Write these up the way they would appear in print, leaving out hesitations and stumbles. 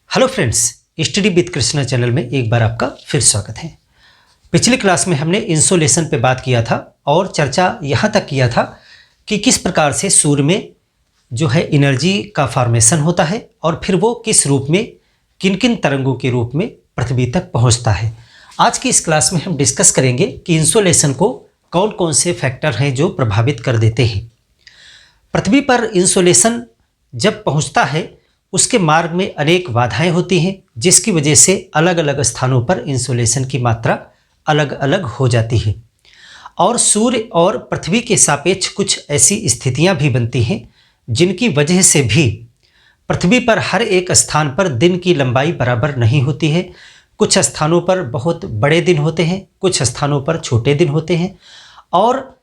Hello friends, study with Krishna channel में एक बार आपका फिर स्वागत है। पिछली क्लास में हमने इंसोलेशन पे बात किया था और चर्चा यहाँ तक किया था कि किस प्रकार से सूर्य में जो है एनर्जी का फॉर्मेशन होता है और फिर वो किस रूप में किन किन तरंगों के रूप में पृथ्वी तक पहुँचता है। आज की इस क्लास में हम डिस्कस करेंगे कि इंसोलेशन को कौन कौन से फैक्टर हैं जो प्रभावित कर देते हैं। पृथ्वी पर इंसोलेशन जब पहुँचता है उसके मार्ग में अनेक बाधाएं होती हैं, जिसकी वजह से अलग अलग स्थानों पर इंसोलेशन की मात्रा अलग अलग हो जाती है और सूर्य और पृथ्वी के सापेक्ष कुछ ऐसी स्थितियां भी बनती हैं जिनकी वजह से भी पृथ्वी पर हर एक स्थान पर दिन की लंबाई बराबर नहीं होती है। कुछ स्थानों पर बहुत बड़े दिन होते हैं, कुछ स्थानों पर छोटे दिन होते हैं और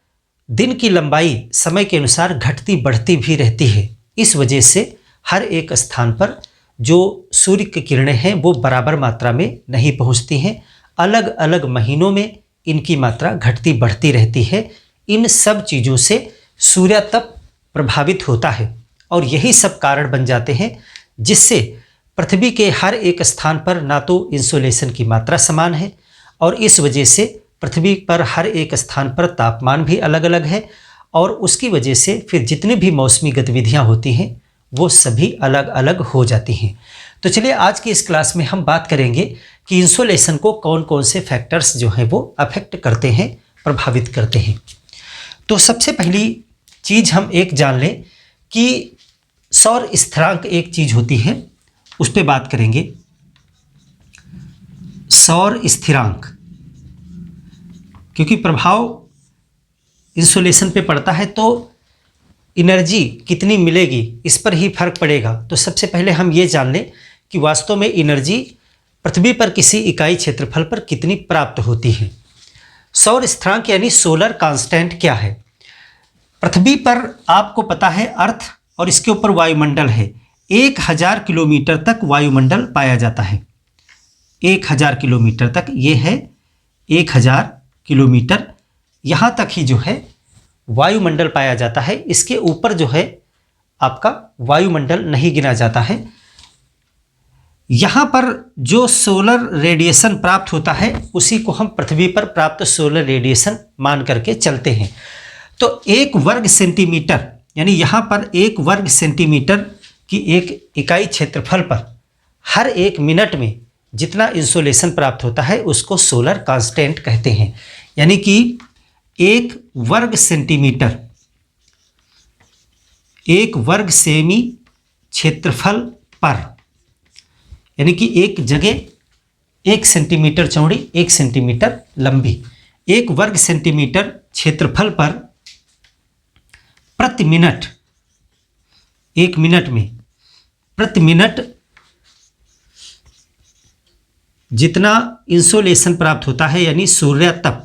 दिन की लंबाई समय के अनुसार घटती बढ़ती भी रहती है। इस वजह से हर एक स्थान पर जो सूर्य की किरणें हैं वो बराबर मात्रा में नहीं पहुंचती हैं। अलग अलग महीनों में इनकी मात्रा घटती बढ़ती रहती है। इन सब चीज़ों से सूर्यातप प्रभावित होता है और यही सब कारण बन जाते हैं जिससे पृथ्वी के हर एक स्थान पर ना तो इंसोलेशन की मात्रा समान है और इस वजह से पृथ्वी पर हर एक स्थान पर तापमान भी अलग अलग है और उसकी वजह से फिर जितनी भी मौसमी गतिविधियाँ होती हैं वो सभी अलग अलग हो जाती हैं। तो चलिए आज की इस क्लास में हम बात करेंगे कि इंसोलेशन को कौन कौन से फैक्टर्स जो हैं वो अफेक्ट करते हैं, प्रभावित करते हैं। तो सबसे पहली चीज़ हम एक जान लें कि सौर स्थिरांक एक चीज़ होती है, उस पर बात करेंगे। सौर स्थिरांक क्योंकि प्रभाव इंसोलेशन पे पड़ता है तो एनर्जी कितनी मिलेगी इस पर ही फर्क पड़ेगा। तो सबसे पहले हम ये जान लें कि वास्तव में एनर्जी पृथ्वी पर किसी इकाई क्षेत्रफल पर कितनी प्राप्त होती है। सौर स्थिरांक यानी सोलर कांस्टेंट क्या है। पृथ्वी पर आपको पता है अर्थ और इसके ऊपर वायुमंडल है। 1000 किलोमीटर तक वायुमंडल पाया जाता है। 1000 किलोमीटर तक ये है, 1000 किलोमीटर यहाँ तक ही जो है वायुमंडल पाया जाता है। इसके ऊपर जो है आपका वायुमंडल नहीं गिना जाता है। यहाँ पर जो सोलर रेडिएशन प्राप्त होता है उसी को हम पृथ्वी पर प्राप्त सोलर रेडिएशन मान करके चलते हैं। तो 1 वर्ग सेंटीमीटर यानी यहाँ पर 1 वर्ग सेंटीमीटर की एक इकाई क्षेत्रफल पर हर 1 मिनट में जितना इंसोलेशन प्राप्त होता है उसको सोलर कांस्टेंट कहते हैं। यानी कि 1 वर्ग सेंटीमीटर, 1 वर्ग सेमी क्षेत्रफल पर यानी कि एक जगह 1 सेंटीमीटर चौड़ी 1 सेंटीमीटर लंबी 1 वर्ग सेंटीमीटर क्षेत्रफल पर प्रति मिनट, 1 मिनट में प्रति मिनट जितना इंसोलेशन प्राप्त होता है यानी सूर्यातप।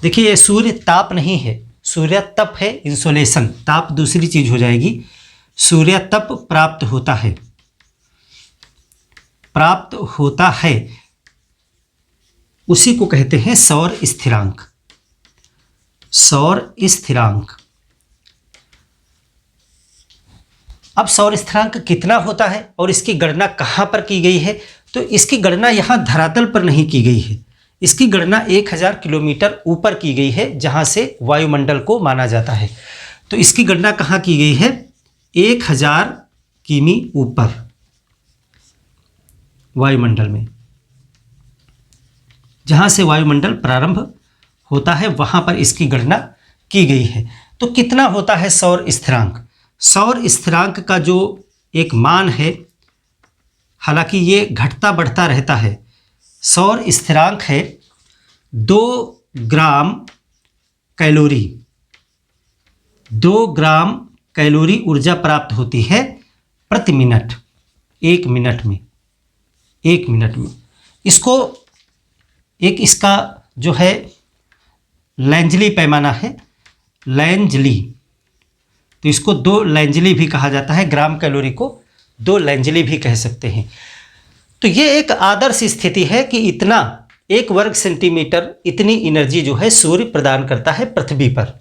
देखिए ये सूर्य ताप नहीं है, सूर्यातप है। इंसोलेशन ताप दूसरी चीज हो जाएगी। सूर्यातप प्राप्त होता है, प्राप्त होता है उसी को कहते हैं सौर स्थिरांक। सौर स्थिरांक। अब सौर स्थिरांक कितना होता है और इसकी गणना कहाँ पर की गई है। तो इसकी गणना यहाँ धरातल पर नहीं की गई है। इसकी गणना 1000 किलोमीटर ऊपर की गई है जहाँ से वायुमंडल को माना जाता है। तो इसकी गणना कहाँ की गई है, 1000 किमी ऊपर वायुमंडल में, जहाँ से वायुमंडल प्रारंभ होता है वहाँ पर इसकी गणना की गई है। तो कितना होता है सौर स्थिरांक। सौर स्थिरांक का जो एक मान है, हालांकि ये घटता बढ़ता रहता है। सौर स्थिरांक है 2 ग्राम कैलोरी। 2 ग्राम कैलोरी ऊर्जा प्राप्त होती है प्रति मिनट, 1 मिनट में। 1 मिनट में इसको एक इसका जो है लैंजली पैमाना है, लैंजली। तो इसको 2 लैंजली भी कहा जाता है। ग्राम कैलोरी को 2 लैंजली भी कह सकते हैं। तो ये एक आदर्श स्थिति है कि इतना 1 वर्ग सेंटीमीटर इतनी एनर्जी जो है सूर्य प्रदान करता है पृथ्वी पर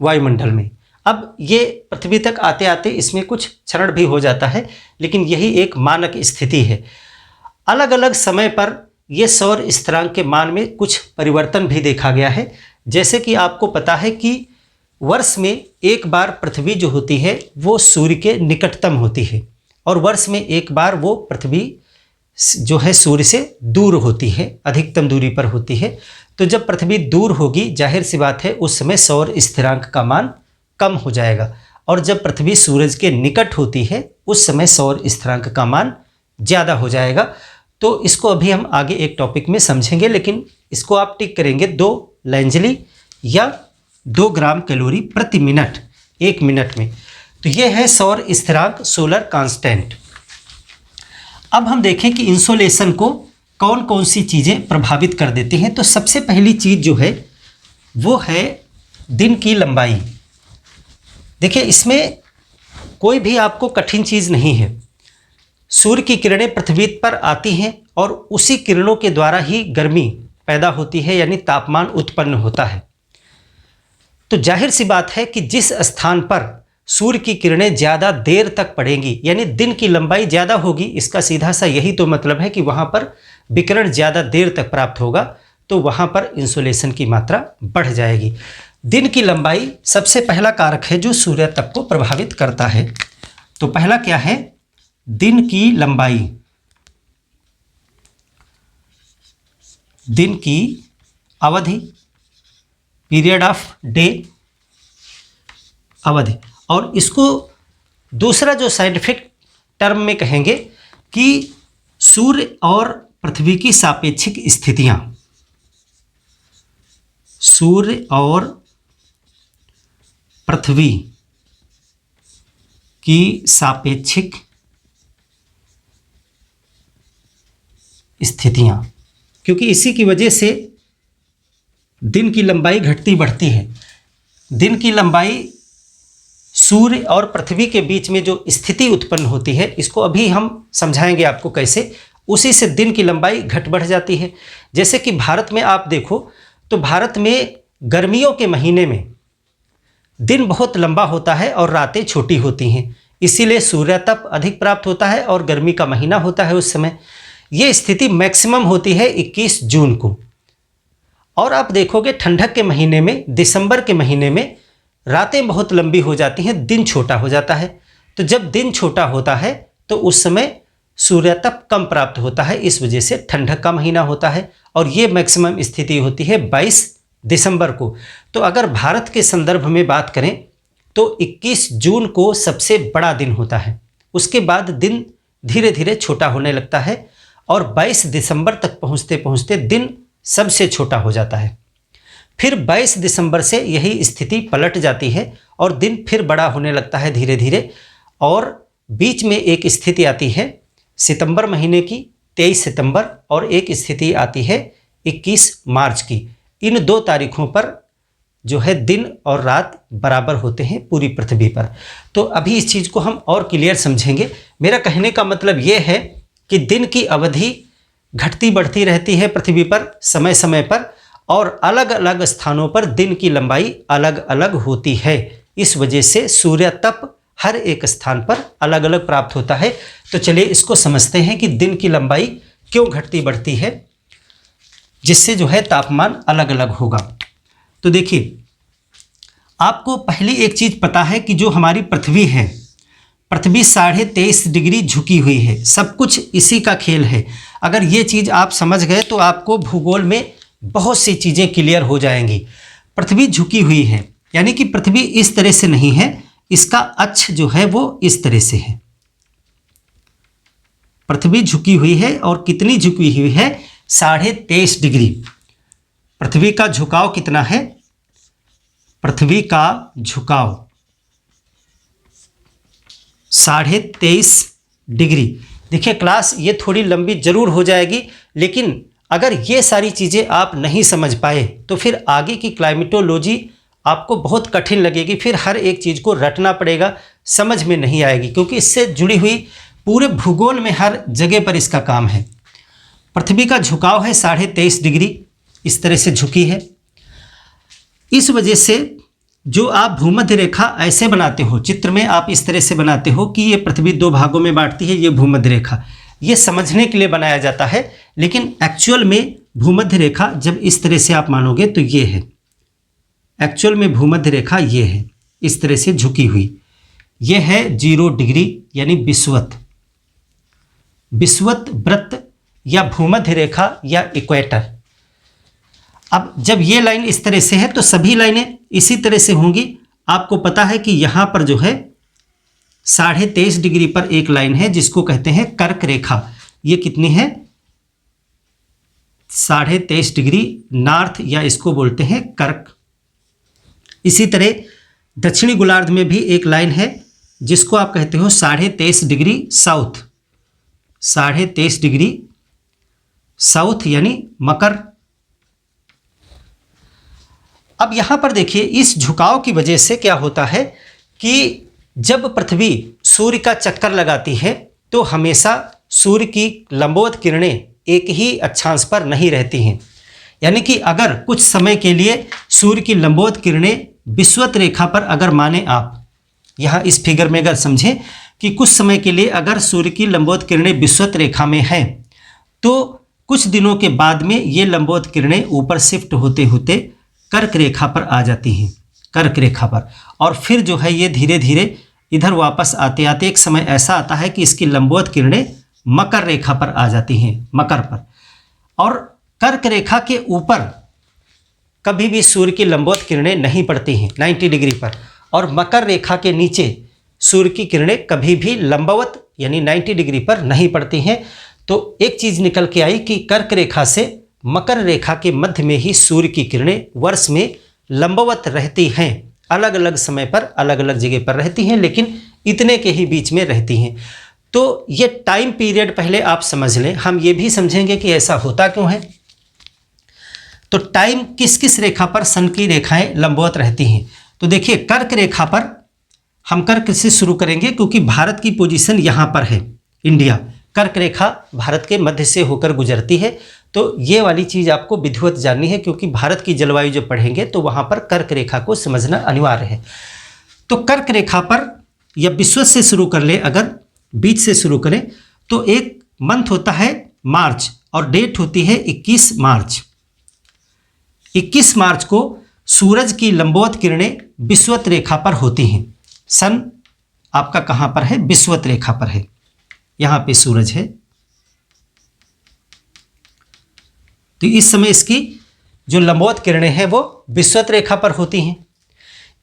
वायुमंडल में। अब ये पृथ्वी तक आते आते इसमें कुछ क्षरण भी हो जाता है, लेकिन यही एक मानक स्थिति है। अलग अलग समय पर ये सौर स्थिरांक के मान में कुछ परिवर्तन भी देखा गया है। जैसे कि आपको पता है कि वर्ष में एक बार पृथ्वी जो होती है वो सूर्य के निकटतम होती है, और वर्ष में एक बार वो पृथ्वी जो है सूर्य से दूर होती है, अधिकतम दूरी पर होती है। तो जब पृथ्वी दूर होगी, जाहिर सी बात है उस समय सौर स्थिरांक का मान कम हो जाएगा, और जब पृथ्वी सूरज के निकट होती है उस समय सौर स्थिरांक का मान ज़्यादा हो जाएगा। तो इसको अभी हम आगे एक टॉपिक में समझेंगे, लेकिन इसको आप टिक करेंगे 2 लैंजली या 2 ग्राम कैलोरी प्रति मिनट 1 मिनट में। तो ये है सौर स्थिरांक, सोलर कांस्टेंट। अब हम देखें कि इंसोलेशन को कौन कौन सी चीज़ें प्रभावित कर देती हैं। तो सबसे पहली चीज़ जो है वो है दिन की लंबाई। देखिए, इसमें कोई भी आपको कठिन चीज़ नहीं है। सूर्य की किरणें पृथ्वी पर आती हैं और उसी किरणों के द्वारा ही गर्मी पैदा होती है, यानी तापमान उत्पन्न होता है। तो जाहिर सी बात है कि जिस स्थान पर सूर्य की किरणें ज़्यादा देर तक पड़ेंगी, यानी दिन की लंबाई ज़्यादा होगी, इसका सीधा सा यही तो मतलब है कि वहाँ पर विकिरण ज़्यादा देर तक प्राप्त होगा, तो वहाँ पर इंसोलेशन की मात्रा बढ़ जाएगी। दिन की लंबाई सबसे पहला कारक है जो सूर्य तप को प्रभावित करता है। तो पहला क्या है? दिन की लंबाई, दिन की अवधि, पीरियड ऑफ डे, अवधि। और इसको दूसरा जो साइंटिफिक टर्म में कहेंगे कि सूर्य और पृथ्वी की सापेक्षिक स्थितियां, सूर्य और पृथ्वी की सापेक्षिक स्थितियां, क्योंकि इसी की वजह से दिन की लंबाई घटती बढ़ती है। दिन की लंबाई सूर्य और पृथ्वी के बीच में जो स्थिति उत्पन्न होती है, इसको अभी हम समझाएंगे आपको कैसे, उसी से दिन की लंबाई घट बढ़ जाती है। जैसे कि भारत में आप देखो तो भारत में गर्मियों के महीने में दिन बहुत लंबा होता है और रातें छोटी होती हैं, इसीलिए सूर्य तप अधिक प्राप्त होता है और गर्मी का महीना होता है उस समय। ये स्थिति मैक्सिमम होती है 21 जून को। और आप देखोगे ठंडक के महीने में, दिसंबर के महीने में रातें बहुत लंबी हो जाती हैं, दिन छोटा हो जाता है। तो जब दिन छोटा होता है तो उस समय सूर्य तप कम प्राप्त होता है, इस वजह से ठंडक का महीना होता है, और ये मैक्सिमम स्थिति होती है 22 दिसंबर को। तो अगर भारत के संदर्भ में बात करें तो 21 जून को सबसे बड़ा दिन होता है, उसके बाद दिन धीरे धीरे छोटा होने लगता है और 22 दिसंबर तक पहुँचते पहुँचते दिन सबसे छोटा हो जाता है। फिर 22 दिसंबर से यही स्थिति पलट जाती है और दिन फिर बड़ा होने लगता है धीरे धीरे, और बीच में एक स्थिति आती है सितंबर महीने की 23 सितंबर, और एक स्थिति आती है 21 मार्च की। इन 2 तारीखों पर जो है दिन और रात बराबर होते हैं पूरी पृथ्वी पर। तो अभी इस चीज़ को हम और क्लियर समझेंगे। मेरा कहने का मतलब ये है कि दिन की अवधि घटती बढ़ती रहती है पृथ्वी पर समय समय पर, और अलग अलग स्थानों पर दिन की लंबाई अलग अलग होती है। इस वजह से सूर्य तप हर एक स्थान पर अलग अलग प्राप्त होता है। तो चलिए इसको समझते हैं कि दिन की लंबाई क्यों घटती बढ़ती है, जिससे जो है तापमान अलग अलग होगा। तो देखिए, आपको पहली एक चीज़ पता है कि जो हमारी पृथ्वी है, पृथ्वी 23.5 डिग्री झुकी हुई है। सब कुछ इसी का खेल है। अगर ये चीज़ आप समझ गए तो आपको भूगोल में बहुत सी चीज़ें क्लियर हो जाएंगी। पृथ्वी झुकी हुई है, यानी कि पृथ्वी इस तरह से नहीं है, इसका अक्ष जो है वो इस तरह से है। पृथ्वी झुकी हुई है, और कितनी झुकी हुई है? 23.5 डिग्री। पृथ्वी का झुकाव कितना है? पृथ्वी का झुकाव 23.5 डिग्री। देखिए क्लास ये थोड़ी लंबी जरूर हो जाएगी, लेकिन अगर ये सारी चीज़ें आप नहीं समझ पाए तो फिर आगे की क्लाइमेटोलॉजी आपको बहुत कठिन लगेगी। फिर हर एक चीज़ को रटना पड़ेगा, समझ में नहीं आएगी, क्योंकि इससे जुड़ी हुई पूरे भूगोल में हर जगह पर इसका काम है। पृथ्वी का झुकाव है 23.5 डिग्री, इस तरह से झुकी है। इस वजह से जो आप भूमध्य रेखा ऐसे बनाते हो, चित्र में आप इस तरह से बनाते हो कि ये पृथ्वी 2 भागों में बांटती है, ये भूमध्य रेखा। ये समझने के लिए बनाया जाता है, लेकिन एक्चुअल में भूमध्य रेखा जब इस तरह से आप मानोगे तो ये है, एक्चुअल में भूमध्य रेखा ये है, इस तरह से झुकी हुई, ये है 0 डिग्री यानी विषुवत, विषुवत वृत्त या भूमध्य रेखा या इक्वेटर। अब जब ये लाइन इस तरह से है तो सभी लाइनें इसी तरह से होंगी। आपको पता है कि यहाँ पर जो है 23.5 डिग्री पर एक लाइन है जिसको कहते हैं कर्क रेखा। ये कितनी है? 23.5 डिग्री नॉर्थ, या इसको बोलते हैं कर्क। इसी तरह दक्षिणी गोलार्ध में भी एक लाइन है जिसको आप कहते हो 23.5 डिग्री साउथ, 23.5 डिग्री साउथ यानी मकर। अब यहां पर देखिए, इस झुकाव की वजह से क्या होता है कि जब पृथ्वी सूर्य का चक्कर लगाती है तो हमेशा सूर्य की लंबवत किरणें एक ही अक्षांश पर नहीं रहती हैं। यानी कि अगर कुछ समय के लिए सूर्य की लंबवत किरणें विषुवत रेखा पर अगर माने आप, यहाँ इस फिगर में अगर समझें कि कुछ समय के लिए अगर सूर्य की लंबवत किरणें विषुवत रेखा में हैं तो कुछ दिनों के बाद में ये लंबवत किरणें ऊपर शिफ्ट होते होते कर्क रेखा पर आ जाती हैं, कर्क रेखा पर, और फिर जो है ये धीरे धीरे इधर वापस आते आते एक समय ऐसा आता है कि इसकी लंबवत किरणें मकर रेखा पर आ जाती हैं, मकर पर। और कर्क रेखा के ऊपर कभी भी सूर्य की लंबवत किरणें नहीं पड़ती हैं 90 डिग्री पर, और मकर रेखा के नीचे सूर्य की किरणें कभी भी लंबवत यानी 90 डिग्री पर नहीं पड़ती हैं। तो एक चीज़ निकल के आई कि कर्क रेखा से मकर रेखा के मध्य में ही सूर्य की किरणें वर्ष में लंबवत रहती हैं, अलग अलग समय पर अलग अलग जगह पर रहती हैं, लेकिन इतने के ही बीच में रहती हैं। तो ये टाइम पीरियड पहले आप समझ लें, हम ये भी समझेंगे कि ऐसा होता क्यों है। तो टाइम किस किस रेखा पर सन की रेखाएं लंबवत रहती हैं? तो देखिए, कर्क रेखा पर हम कर्क से शुरू करेंगे क्योंकि भारत की पोजीशन यहाँ पर है, इंडिया। कर्क रेखा भारत के मध्य से होकर गुजरती है, तो ये वाली चीज़ आपको विधिवत जाननी है क्योंकि भारत की जलवायु जब पढ़ेंगे तो वहाँ पर कर्क रेखा को समझना अनिवार्य है। तो कर्क रेखा पर या विषुवत से शुरू कर ले, अगर बीच से शुरू करें तो एक मंथ होता है मार्च और डेट होती है 21 मार्च। 21 मार्च को सूरज की लंबवत किरणें विषुवत रेखा पर होती हैं। सन आपका कहाँ पर है? विषुवत रेखा पर है, यहाँ पे सूरज है। तो इस समय इसकी जो लंबवत किरणें हैं वो विषुवत रेखा पर होती हैं।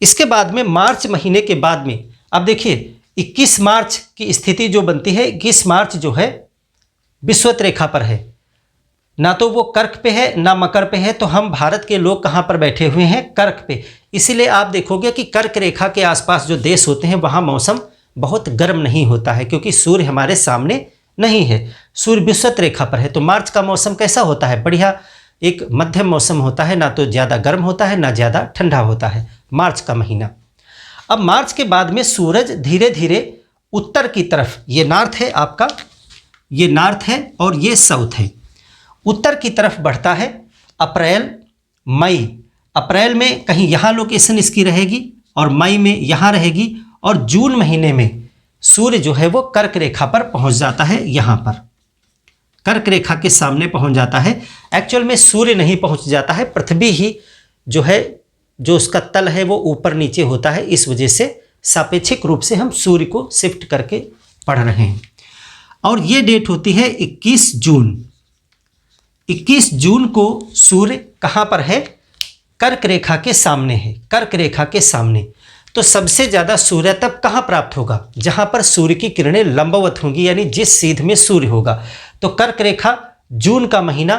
इसके बाद में मार्च महीने के बाद में, अब देखिए 21 मार्च की स्थिति जो बनती है, 21 मार्च जो है विषुवत रेखा पर है, ना तो वो कर्क पे है ना मकर पे है। तो हम भारत के लोग कहाँ पर बैठे हुए हैं? कर्क पे। इसीलिए आप देखोगे कि कर्क रेखा के आसपास जो देश होते हैं वहाँ मौसम बहुत गर्म नहीं होता है क्योंकि सूर्य हमारे सामने नहीं है, सूर्य विषुवत रेखा पर है। तो मार्च का मौसम कैसा होता है? बढ़िया, एक मध्यम मौसम होता है, ना तो ज़्यादा गर्म होता है ना ज़्यादा ठंडा होता है, मार्च का महीना। अब मार्च के बाद में सूरज धीरे धीरे उत्तर की तरफ, ये नॉर्थ है आपका, ये नॉर्थ है और ये साउथ है, उत्तर की तरफ बढ़ता है। अप्रैल मई, अप्रैल में कहीं यहाँ लोकेशन इसकी रहेगी और मई में यहाँ रहेगी, और जून महीने में सूर्य जो है वो कर्क रेखा पर पहुँच जाता है, यहाँ पर कर्क रेखा के सामने पहुँच जाता है। एक्चुअल में सूर्य नहीं पहुँच जाता है, पृथ्वी ही जो है, जो उसका तल है वो ऊपर नीचे होता है, इस वजह से सापेक्षिक रूप से हम सूर्य को शिफ्ट करके पढ़ रहे हैं। और ये डेट होती है 21 जून। 21 जून को सूर्य कहाँ पर है? कर्क रेखा के सामने है, कर्क रेखा के सामने। तो सबसे ज़्यादा सूर्य तब कहाँ प्राप्त होगा? जहाँ पर सूर्य की किरणें लंबवत होंगी, यानी जिस सीध में सूर्य होगा। तो कर्क रेखा, जून का महीना,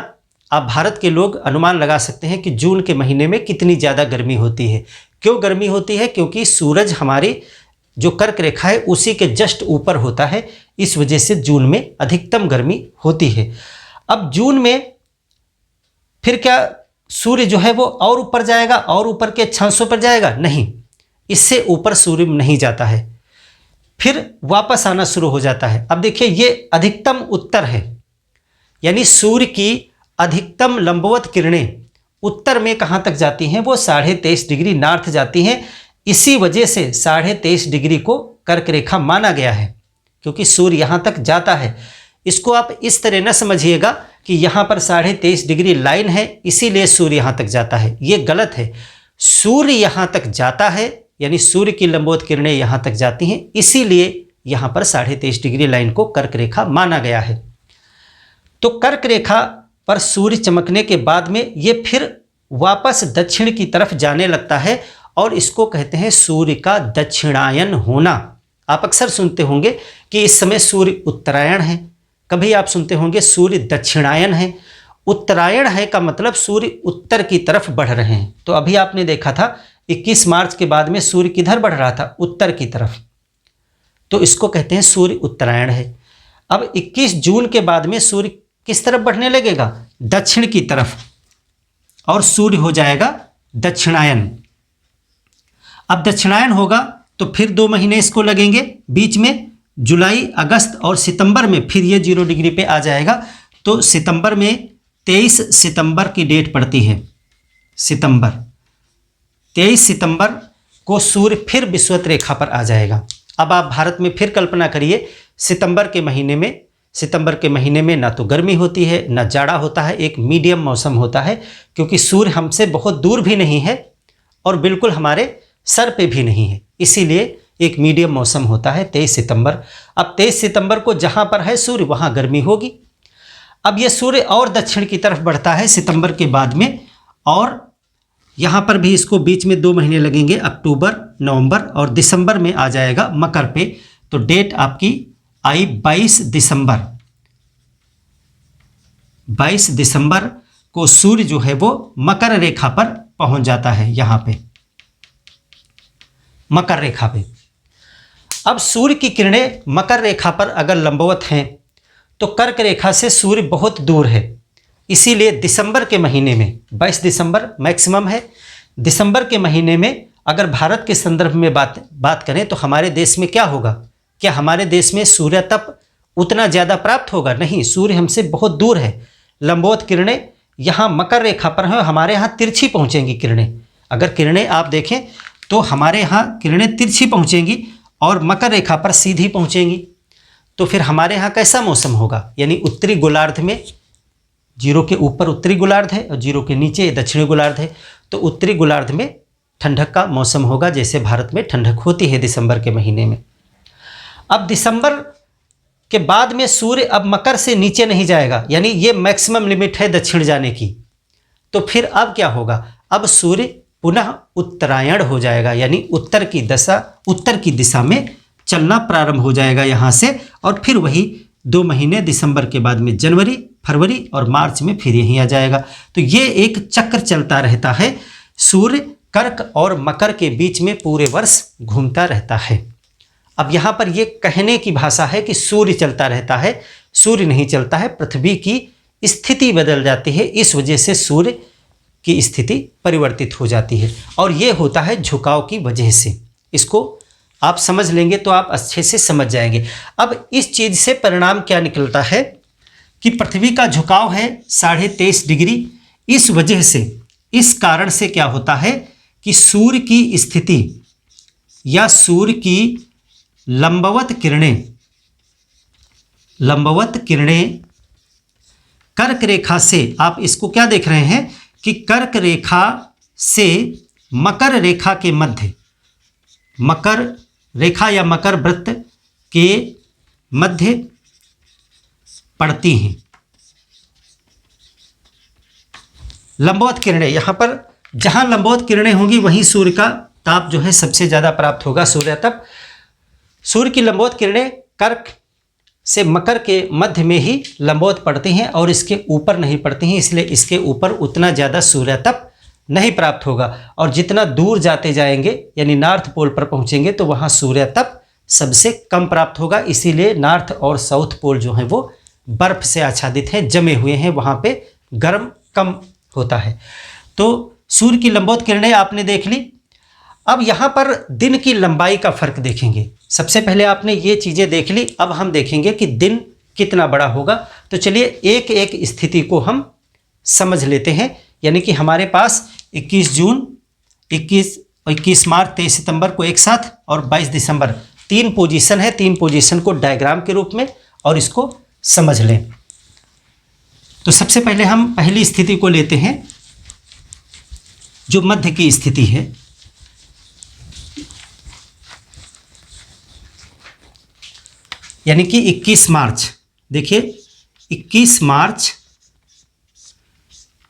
आप भारत के लोग अनुमान लगा सकते हैं कि जून के महीने में कितनी ज़्यादा गर्मी होती है। क्यों गर्मी होती है? क्योंकि सूरज हमारी जो कर्क रेखा है उसी के जस्ट ऊपर होता है, इस वजह से जून में अधिकतम गर्मी होती है। अब जून में फिर क्या सूर्य जो है वो और ऊपर जाएगा, और ऊपर के अक्षांशों पर जाएगा? नहीं, इससे ऊपर सूर्य नहीं जाता है, फिर वापस आना शुरू हो जाता है। अब देखिए, ये अधिकतम उत्तर है, यानी सूर्य की अधिकतम लंबवत किरणें उत्तर में कहाँ तक जाती हैं? वो 23.5 डिग्री नॉर्थ जाती हैं। इसी वजह से 23.5 डिग्री को कर्क रेखा माना गया है, क्योंकि सूर्य यहाँ तक जाता है। इसको आप इस तरह न समझिएगा कि यहाँ पर 23.5 डिग्री लाइन है इसीलिए सूर्य यहाँ तक जाता है, ये गलत है। सूर्य यहाँ तक जाता है यानी सूर्य की लंबवत किरणें यहाँ तक जाती हैं, इसीलिए यहाँ पर 23.5 डिग्री लाइन को कर्क रेखा माना गया है। तो कर्क रेखा पर सूर्य चमकने के बाद में ये फिर वापस दक्षिण की तरफ जाने लगता है और इसको कहते हैं सूर्य का दक्षिणायन होना। आप अक्सर सुनते होंगे कि इस समय सूर्य उत्तरायण है, कभी आप सुनते होंगे सूर्य दक्षिणायन है। उत्तरायण है का मतलब सूर्य उत्तर की तरफ बढ़ रहे हैं। तो अभी आपने देखा था 21 मार्च के बाद में सूर्य किधर बढ़ रहा था, उत्तर की तरफ, तो इसको कहते हैं सूर्य उत्तरायण है। अब 21 जून के बाद में सूर्य किस तरफ बढ़ने लगेगा, दक्षिण की तरफ, और सूर्य हो जाएगा दक्षिणायन। अब दक्षिणायन होगा तो फिर 2 महीने इसको लगेंगे, बीच में जुलाई, अगस्त और सितंबर में फिर ये 0 डिग्री पे आ जाएगा। तो सितंबर में 23 सितंबर की डेट पड़ती है, सितंबर 23 सितंबर को सूर्य फिर विषुवत रेखा पर आ जाएगा। अब आप भारत में फिर कल्पना करिए, सितंबर के महीने में ना तो गर्मी होती है ना जाड़ा होता है, एक मीडियम मौसम होता है, क्योंकि सूर्य हमसे बहुत दूर भी नहीं है और बिल्कुल हमारे सर पे भी नहीं है, इसीलिए एक मीडियम मौसम होता है 23 सितंबर। अब 23 सितंबर को जहाँ पर है सूर्य वहाँ गर्मी होगी। अब ये सूर्य और दक्षिण की तरफ बढ़ता है सितंबर के बाद में, और यहाँ पर भी इसको बीच में 2 महीने लगेंगे, अक्टूबर, नवंबर और दिसंबर में आ जाएगा मकर पे। तो डेट आपकी आई 22 दिसंबर। 22 दिसंबर को सूर्य जो है वो मकर रेखा पर पहुंच जाता है, यहाँ पे मकर रेखा पे। अब सूर्य की किरणें मकर रेखा पर अगर लंबवत हैं तो कर्क रेखा से सूर्य बहुत दूर है, इसीलिए दिसंबर के महीने में 22 दिसंबर मैक्सिमम है। दिसंबर के महीने में अगर भारत के संदर्भ में बात करें तो हमारे देश में क्या होगा, क्या हमारे देश में सूर्य तप उतना ज़्यादा प्राप्त होगा? नहीं, सूर्य हमसे बहुत दूर है। लंबवत किरणें यहाँ मकर रेखा पर हैं, हमारे यहाँ तिरछी पहुँचेंगी किरणें। अगर किरणें आप देखें तो हमारे यहाँ किरणें तिरछी पहुँचेंगी और मकर रेखा पर सीधी पहुँचेंगी। तो फिर हमारे यहाँ कैसा मौसम होगा, यानी उत्तरी गोलार्ध में 0 के ऊपर उत्तरी गोलार्ध है और 0 के नीचे दक्षिणी गोलार्ध है, तो उत्तरी गोलार्ध में ठंडक का मौसम होगा, जैसे भारत में ठंडक होती है दिसंबर के महीने में। अब दिसंबर के बाद में सूर्य अब मकर से नीचे नहीं जाएगा, यानी ये मैक्सिमम लिमिट है दक्षिण जाने की। तो फिर अब क्या होगा, अब सूर्य पुनः उत्तरायण हो जाएगा, यानी उत्तर की दिशा में चलना प्रारंभ हो जाएगा यहाँ से, और फिर वही 2 महीने दिसंबर के बाद में जनवरी, फरवरी और मार्च में फिर यहीं आ जाएगा। तो ये एक चक्र चलता रहता है, सूर्य कर्क और मकर के बीच में पूरे वर्ष घूमता रहता है। अब यहाँ पर ये कहने की भाषा है कि सूर्य चलता रहता है, सूर्य नहीं चलता है, पृथ्वी की स्थिति बदल जाती है, इस वजह से सूर्य की स्थिति परिवर्तित हो जाती है, और ये होता है झुकाव की वजह से। इसको आप समझ लेंगे तो आप अच्छे से समझ जाएंगे। अब इस चीज़ से परिणाम क्या निकलता है कि पृथ्वी का झुकाव है 23.5 डिग्री। इस वजह से, इस कारण से क्या होता है कि सूर्य की स्थिति या सूर्य की लंबवत किरणें कर्क रेखा से, आप इसको क्या देख रहे हैं कि कर्क रेखा से मकर रेखा के मध्य, मकर रेखा या मकर वृत्त के मध्य पड़ती हैं लंबवत किरणें। यहाँ पर जहाँ लंबवत किरणें होंगी वहीं सूर्य का ताप जो है सबसे ज़्यादा प्राप्त होगा, सूर्य तप। सूर्य की लंबवत किरणें कर्क से मकर के मध्य में ही लंबवत पड़ती हैं और इसके ऊपर नहीं पड़ती हैं, इसलिए इसके ऊपर उतना ज़्यादा सूर्य तप नहीं प्राप्त होगा। और जितना दूर जाते जाएंगे यानी नॉर्थ पोल पर पहुंचेंगे तो वहां सूर्य तप सबसे कम प्राप्त होगा, इसीलिए नॉर्थ और साउथ पोल जो हैं वो बर्फ से आच्छादित हैं, जमे हुए हैं, वहां पे गर्म कम होता है। तो सूर्य की लंबवत किरणें आपने देख ली। अब यहाँ पर दिन की लंबाई का फर्क देखेंगे। सबसे पहले आपने ये चीज़ें देख ली, अब हम देखेंगे कि दिन कितना बड़ा होगा। तो चलिए एक एक स्थिति को हम समझ लेते हैं। यानी कि हमारे पास 21 जून, 21 मार्च, 23 सितंबर को एक साथ और 22 दिसंबर 3 पोजीशन है। 3 पोजीशन को डायग्राम के रूप में और इसको समझ लें। तो सबसे पहले हम पहली स्थिति को लेते हैं, जो मध्य की स्थिति है। यानी कि 21 मार्च, देखिए 21 मार्च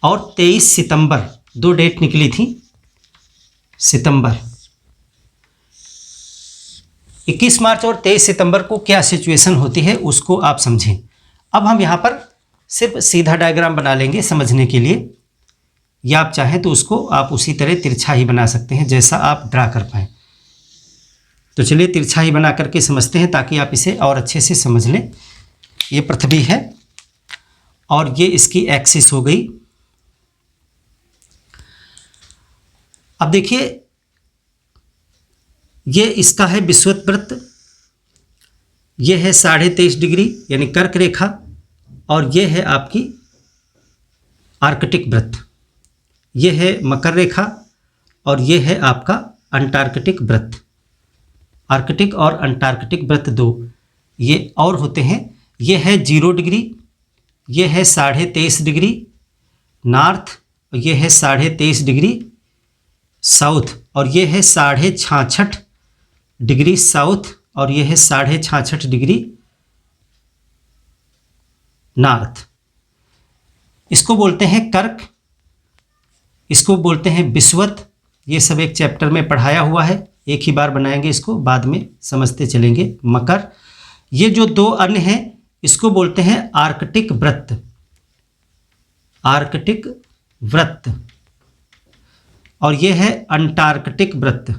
और 23 सितंबर, दो डेट निकली थी। सितंबर, 21 मार्च और 23 सितंबर को क्या सिचुएशन होती है उसको आप समझें। अब हम यहाँ पर सिर्फ सीधा डायग्राम बना लेंगे समझने के लिए, या आप चाहें तो उसको आप उसी तरह तिरछा ही बना सकते हैं जैसा आप ड्रा कर पाएँ। तो चलिए तिरछा ही बना करके समझते हैं ताकि आप इसे और अच्छे से समझ लें। ये पृथ्वी है और ये इसकी एक्सिस हो गई। अब देखिए ये इसका है विषुवत वृत्त, ये है 23.5 डिग्री यानी कर्क रेखा, और ये है आपकी आर्कटिक वृत्त, ये है मकर रेखा, और ये है आपका अंटार्कटिक वृत्त। आर्कटिक और अंटार्कटिक वृत्त दो ये और होते हैं। ये है 0 डिग्री, ये है 23.5 डिग्री नॉर्थ, और ये है 23.5 डिग्री साउथ, और ये है 66.5 डिग्री साउथ, और ये है 66.5 डिग्री नॉर्थ। इसको बोलते हैं कर्क, इसको बोलते हैं विषुवत। ये सब एक चैप्टर में पढ़ाया हुआ है, एक ही बार बनाएंगे इसको, बाद में समझते चलेंगे। मकर, ये जो दो अन्य हैं इसको बोलते हैं आर्कटिक वृत्त, आर्कटिक वृत्त, और ये है अंटार्कटिक वृत्त,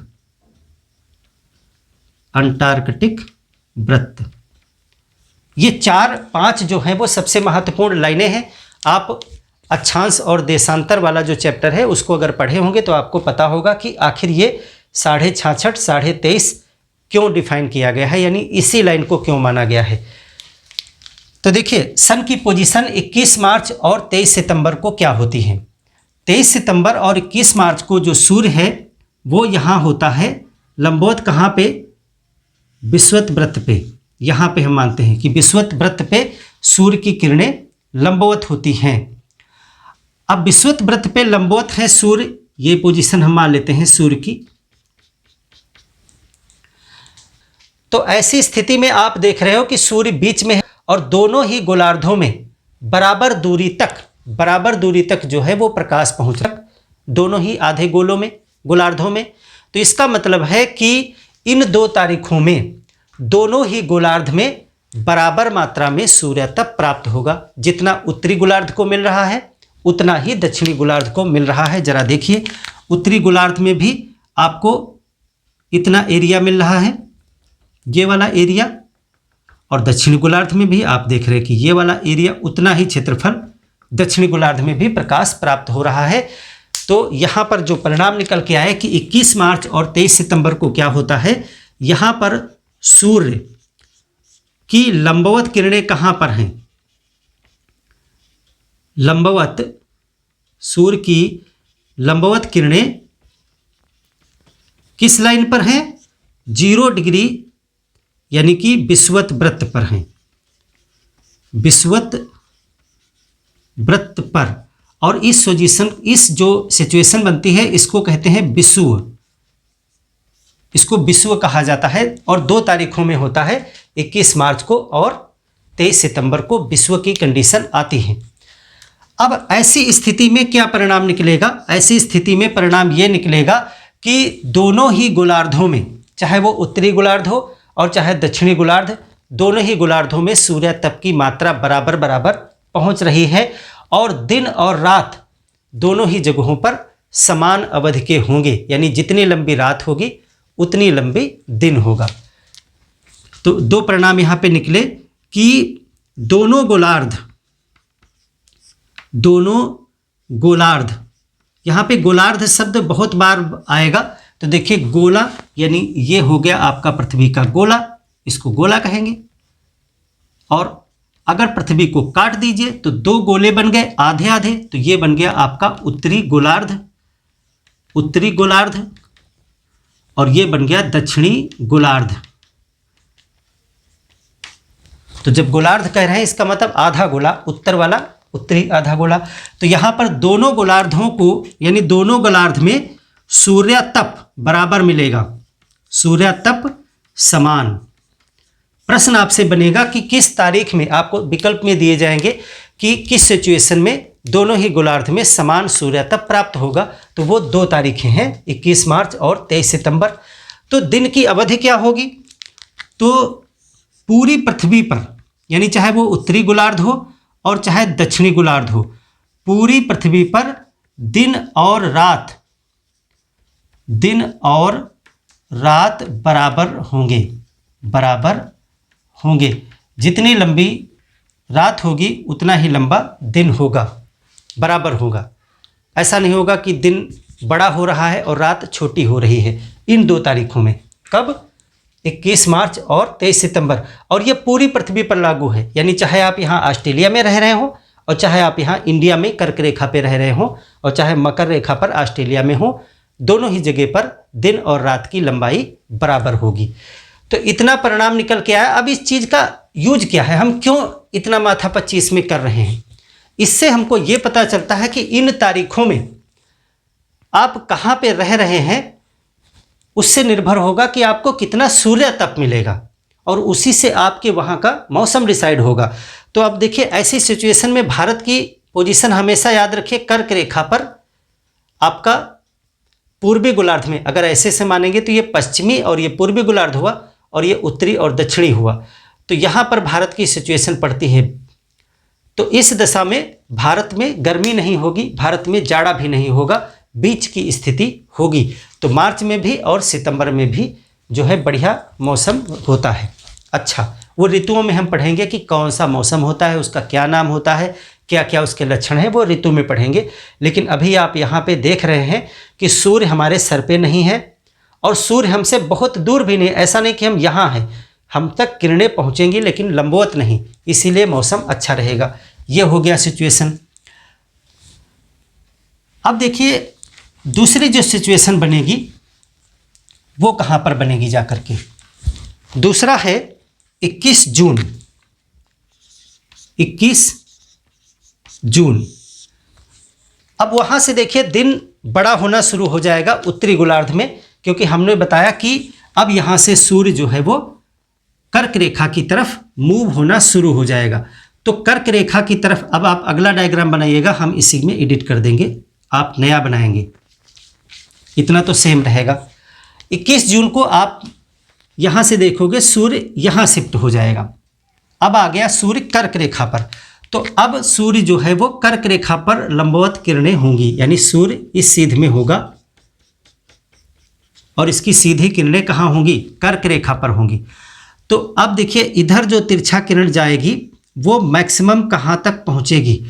अंटार्कटिक वृत्त। ये 4-5 जो हैं वो सबसे महत्वपूर्ण लाइनें हैं। आप अक्षांश और देशांतर वाला जो चैप्टर है उसको अगर पढ़े होंगे तो आपको पता होगा कि आखिर ये 66.5, 23.5 क्यों डिफाइन किया गया है, यानी इसी लाइन को क्यों माना गया है। तो देखिए सन की पोजीशन 21 मार्च और 23 सितंबर को क्या होती है। 23 सितंबर और 21 मार्च को जो सूर्य है वो यहाँ होता है लंबवत, कहाँ पे, विषुवत वृत्त पे। यहाँ पे हम मानते हैं कि विषुवत वृत्त पे सूर्य की किरणें लंबवत होती हैं। अब विषुवत वृत्त पे लंबवत है सूर्य, ये पोजीशन हम मान लेते हैं सूर्य की। तो ऐसी स्थिति में आप देख रहे हो कि सूर्य बीच में है और दोनों ही गोलार्धों में बराबर दूरी तक जो है वो प्रकाश पहुंच रहा है, दोनों ही आधे गोलों में, गोलार्धों में। तो इसका मतलब है कि इन 2 तारीखों में दोनों ही गोलार्ध में बराबर मात्रा में सूर्य तप प्राप्त होगा। जितना उत्तरी गोलार्ध को मिल रहा है उतना ही दक्षिणी गोलार्ध को मिल रहा है। जरा देखिए उत्तरी गोलार्ध में भी आपको इतना एरिया मिल रहा है, ये वाला एरिया, और दक्षिणी गोलार्ध में भी आप देख रहे हैं कि ये वाला एरिया, उतना ही क्षेत्रफल दक्षिणी गोलार्ध में भी प्रकाश प्राप्त हो रहा है। तो यहाँ पर जो परिणाम निकल के आए कि 21 मार्च और 23 सितंबर को क्या होता है, यहाँ पर सूर्य की लंबवत किरणें कहाँ पर हैं, लंबवत, सूर्य की लंबवत किरणें किस लाइन पर हैं, 0 डिग्री यानी कि विषुवत वृत्त पर हैं, विषुवत वृत्त पर। और इस जो सिचुएशन बनती है इसको कहते हैं विषुव, इसको विषुव कहा जाता है। और 2 तारीखों में होता है, 21 मार्च को और 23 सितंबर को विषुव की कंडीशन आती है। अब ऐसी स्थिति में क्या परिणाम निकलेगा, ऐसी स्थिति में परिणाम ये निकलेगा कि दोनों ही गोलार्धों में, चाहे वो उत्तरी गोलार्ध हो और चाहे दक्षिणी गोलार्ध, दोनों ही गोलार्धों में सूर्य तप की मात्रा बराबर पहुंच रही है, और दिन और रात दोनों ही जगहों पर समान अवधि के होंगे, यानी जितनी लंबी रात होगी उतनी लंबी दिन होगा। तो 2 परिणाम यहाँ पे निकले कि दोनों गोलार्ध, यहाँ पे गोलार्ध शब्द बहुत बार आएगा। तो देखिए गोला यानी ये हो गया आपका पृथ्वी का गोला, इसको गोला कहेंगे। और अगर पृथ्वी को काट दीजिए तो 2 गोले बन गए आधे आधे, तो ये बन गया आपका उत्तरी गोलार्ध, और ये बन गया दक्षिणी गोलार्ध। तो जब गोलार्ध कह रहे हैं इसका मतलब आधा गोला, उत्तर वाला उत्तरी आधा गोला। तो यहाँ पर दोनों गोलार्धों को, यानी दोनों गोलार्ध में सूर्य तप बराबर मिलेगा, सूर्य तप समान। प्रश्न आपसे बनेगा कि किस तारीख में, आपको विकल्प में दिए जाएंगे कि किस सिचुएशन में दोनों ही गोलार्ध में समान सूर्य तप प्राप्त होगा। तो वो 2 तारीखें हैं, 21 मार्च और 23 सितंबर। तो दिन की अवधि क्या होगी? तो पूरी पृथ्वी पर, यानी चाहे वो उत्तरी गोलार्ध हो और चाहे दक्षिणी गोलार्ध हो, पूरी पृथ्वी पर दिन और रात बराबर होंगे। जितनी लंबी रात होगी उतना ही लंबा दिन होगा, बराबर होगा। ऐसा नहीं होगा कि दिन बड़ा हो रहा है और रात छोटी हो रही है इन 2 तारीखों में। कब? 21 मार्च और 23 सितंबर। और ये पूरी पृथ्वी पर लागू है, यानी चाहे आप यहाँ ऑस्ट्रेलिया में रह रहे हो और चाहे आप यहाँ इंडिया में कर्क रेखा पे रह रहे हो और चाहे मकर रेखा पर ऑस्ट्रेलिया में हो, दोनों ही जगह पर दिन और रात की लंबाई बराबर होगी। तो इतना परिणाम निकल के आया। अब इस चीज़ का यूज क्या है, हम क्यों इतना माथापच्ची इसमें कर रहे हैं? इससे हमको ये पता चलता है कि इन तारीखों में आप कहाँ पे रह रहे हैं, उससे निर्भर होगा कि आपको कितना सूर्य तप मिलेगा और उसी से आपके वहाँ का मौसम डिसाइड होगा। तो अब देखिए, ऐसी सिचुएशन में भारत की पोजीशन हमेशा याद रखिए, कर्क रेखा पर आपका पूर्वी गोलार्ध में, अगर ऐसे से मानेंगे तो ये पश्चिमी और ये पूर्वी गोलार्ध हुआ और ये उत्तरी और दक्षिणी हुआ। तो यहाँ पर भारत की सिचुएशन पड़ती है। तो इस दशा में भारत में गर्मी नहीं होगी, भारत में जाड़ा भी नहीं होगा, बीच की स्थिति होगी। तो मार्च में भी और सितंबर में भी जो है बढ़िया मौसम होता है। अच्छा, वो ऋतुओं में हम पढ़ेंगे कि कौन सा मौसम होता है, उसका क्या नाम होता है, क्या क्या उसके लक्षण हैं, वो ऋतु में पढ़ेंगे। लेकिन अभी आप यहाँ पे देख रहे हैं कि सूर्य हमारे सर पे नहीं है और सूर्य हमसे बहुत दूर भी नहीं। ऐसा नहीं कि हम यहाँ हैं, हम तक किरणें पहुँचेंगी लेकिन लंबवत नहीं, इसीलिए मौसम अच्छा रहेगा। ये हो गया सिचुएशन। अब देखिए, दूसरी जो सिचुएशन बनेगी वो कहाँ पर बनेगी जाकर के? दूसरा है 21 जून। 21 जून। अब वहाँ से देखिए दिन बड़ा होना शुरू हो जाएगा उत्तरी गोलार्ध में, क्योंकि हमने बताया कि अब यहाँ से सूर्य जो है वो कर्क रेखा की तरफ मूव होना शुरू हो जाएगा। तो कर्क रेखा की तरफ अब आप अगला डायग्राम बनाइएगा, हम इसी में एडिट कर देंगे, आप नया बनाएंगे, इतना तो सेम रहेगा। 21 जून को आप यहाँ से देखोगे सूर्य यहाँ शिफ्ट हो जाएगा। अब आ गया सूर्य कर्क रेखा पर। तो अब सूर्य जो है वो कर्क रेखा पर लंबवत किरणें होंगी, यानी सूर्य इस सीध में होगा और इसकी सीधी किरणें कहाँ होंगी? कर्क रेखा पर होंगी। तो अब देखिए, इधर जो तिरछा किरण जाएगी वो मैक्सिमम कहाँ तक पहुँचेगी?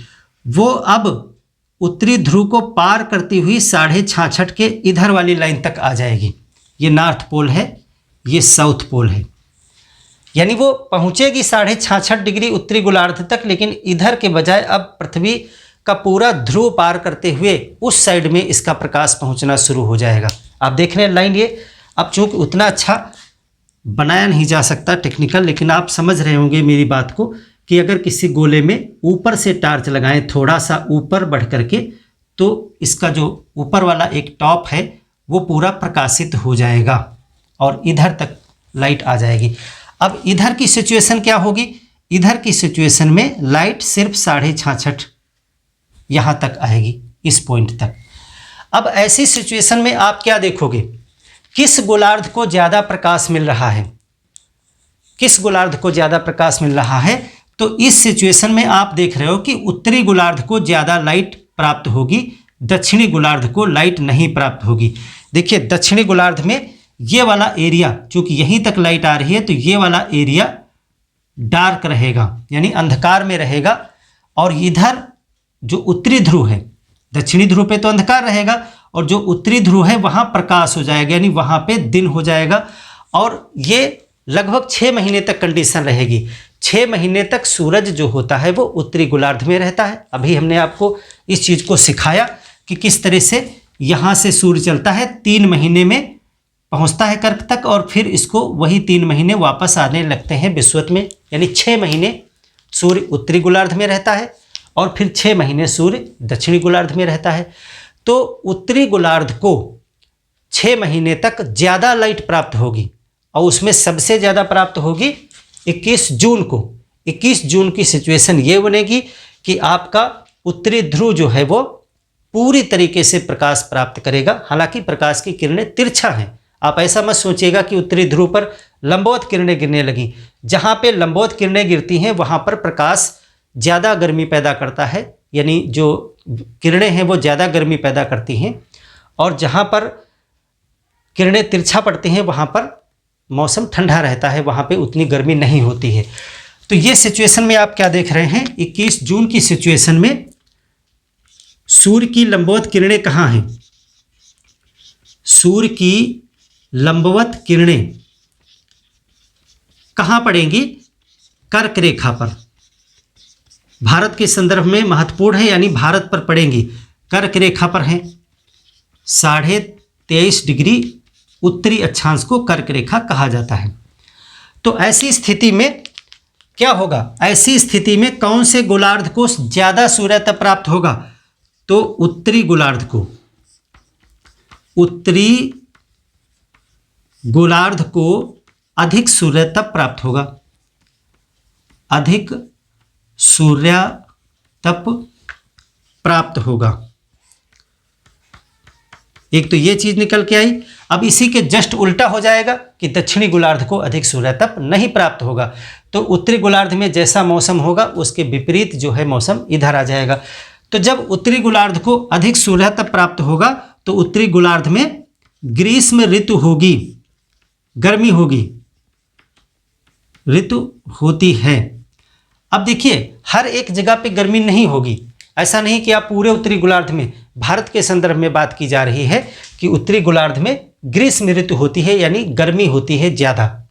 वो अब उत्तरी ध्रुव को पार करती हुई 66.5 के इधर वाली लाइन तक आ जाएगी। ये नॉर्थ पोल है, ये साउथ पोल है, यानी वो पहुँचेगी 66.5 डिग्री उत्तरी गोलार्ध तक, लेकिन इधर के बजाय अब पृथ्वी का पूरा ध्रुव पार करते हुए उस साइड में इसका प्रकाश पहुँचना शुरू हो जाएगा। आप देख रहे हैं लाइन ये। अब चूँकि उतना अच्छा बनाया नहीं जा सकता टेक्निकल, लेकिन आप समझ रहे होंगे मेरी बात को कि अगर किसी गोले में ऊपर से टार्च लगाएं थोड़ा सा ऊपर बढ़ करके, तो इसका जो ऊपर वाला एक टॉप है वो पूरा प्रकाशित हो जाएगा और इधर तक लाइट आ जाएगी। अब इधर की सिचुएशन क्या होगी? इधर की सिचुएशन में लाइट सिर्फ 66.5 यहाँ तक आएगी, इस पॉइंट तक। अब ऐसी सिचुएशन में आप क्या देखोगे? किस गोलार्ध को ज़्यादा प्रकाश मिल रहा है? किस गोलार्ध को ज़्यादा प्रकाश मिल रहा है? तो इस सिचुएशन में आप देख रहे हो कि उत्तरी गोलार्ध को ज़्यादा लाइट प्राप्त होगी, दक्षिणी गोलार्ध को लाइट नहीं प्राप्त होगी। देखिए, दक्षिणी गोलार्ध में ये वाला एरिया, चूँकि यहीं तक लाइट आ रही है तो ये वाला एरिया डार्क रहेगा, यानी अंधकार में रहेगा। और इधर जो उत्तरी ध्रुव है, दक्षिणी ध्रुव पे तो अंधकार रहेगा और जो उत्तरी ध्रुव है वहाँ प्रकाश हो जाएगा, यानी वहाँ पे दिन हो जाएगा। और ये लगभग 6 महीने तक कंडीशन रहेगी। 6 महीने तक सूरज जो होता है वो उत्तरी गोलार्ध में रहता है। अभी हमने आपको इस चीज़ को सिखाया कि किस तरह से यहाँ से सूर्य चलता है, 3 महीने में पहुँचता है कर्क तक और फिर इसको वही 3 महीने वापस आने लगते हैं विषुवत में। यानी 6 महीने सूर्य उत्तरी गोलार्ध में रहता है और फिर 6 महीने सूर्य दक्षिणी गोलार्ध में रहता है। तो उत्तरी गोलार्ध को 6 महीने तक ज़्यादा लाइट प्राप्त होगी और उसमें सबसे ज़्यादा प्राप्त होगी 21 जून को। 21 जून की सिचुएशन ये बनेगी कि आपका उत्तरी ध्रुव जो है वो पूरी तरीके से प्रकाश प्राप्त करेगा। हालांकि प्रकाश की किरणें तिरछा हैं, आप ऐसा मत सोचिएगा कि उत्तरी ध्रुव पर लंबवत किरणें गिरने लगी। जहाँ पे लंबवत किरणें गिरती हैं वहाँ पर प्रकाश ज़्यादा गर्मी पैदा करता है, यानी जो किरणें हैं वो ज़्यादा गर्मी पैदा करती हैं, और जहाँ पर किरणें तिरछा पड़ती हैं वहाँ पर मौसम ठंडा रहता है, वहाँ पे उतनी गर्मी नहीं होती है। तो ये सिचुएशन में आप क्या देख रहे हैं, 21 जून की सिचुएशन में सूर्य की लंबवत किरणें कहाँ हैं? सूर्य की लंबवत किरणें कहाँ पड़ेंगी? कर्क रेखा पर। भारत के संदर्भ में महत्वपूर्ण है, यानी भारत पर पड़ेंगी। कर्क रेखा पर हैं, 23.5 डिग्री उत्तरी अक्षांश को कर्क रेखा कहा जाता है। तो ऐसी स्थिति में क्या होगा? ऐसी स्थिति में कौन से गोलार्ध को ज़्यादा सूर्यतप प्राप्त होगा? तो उत्तरी गोलार्ध को, उत्तरी गोलार्ध को अधिक सूर्यतप प्राप्त होगा, अधिक सूर्यतप प्राप्त होगा। एक तो ये चीज निकल के आई। अब इसी के जस्ट उल्टा हो जाएगा कि दक्षिणी गोलार्ध को अधिक सूर्यतप नहीं प्राप्त होगा। तो उत्तरी गोलार्ध में जैसा मौसम होगा उसके विपरीत जो है मौसम इधर आ जाएगा। तो जब उत्तरी गोलार्ध को अधिक सूर्यतप प्राप्त होगा तो उत्तरी गोलार्ध में ग्रीष्म ऋतु होगी, गर्मी होगी, ऋतु होती है। अब देखिए हर एक जगह पे गर्मी नहीं होगी, ऐसा नहीं कि आप पूरे उत्तरी गोलार्ध में, भारत के संदर्भ में बात की जा रही है कि उत्तरी गोलार्ध में ग्रीष्म ऋतु होती है यानी गर्मी होती है ज़्यादा,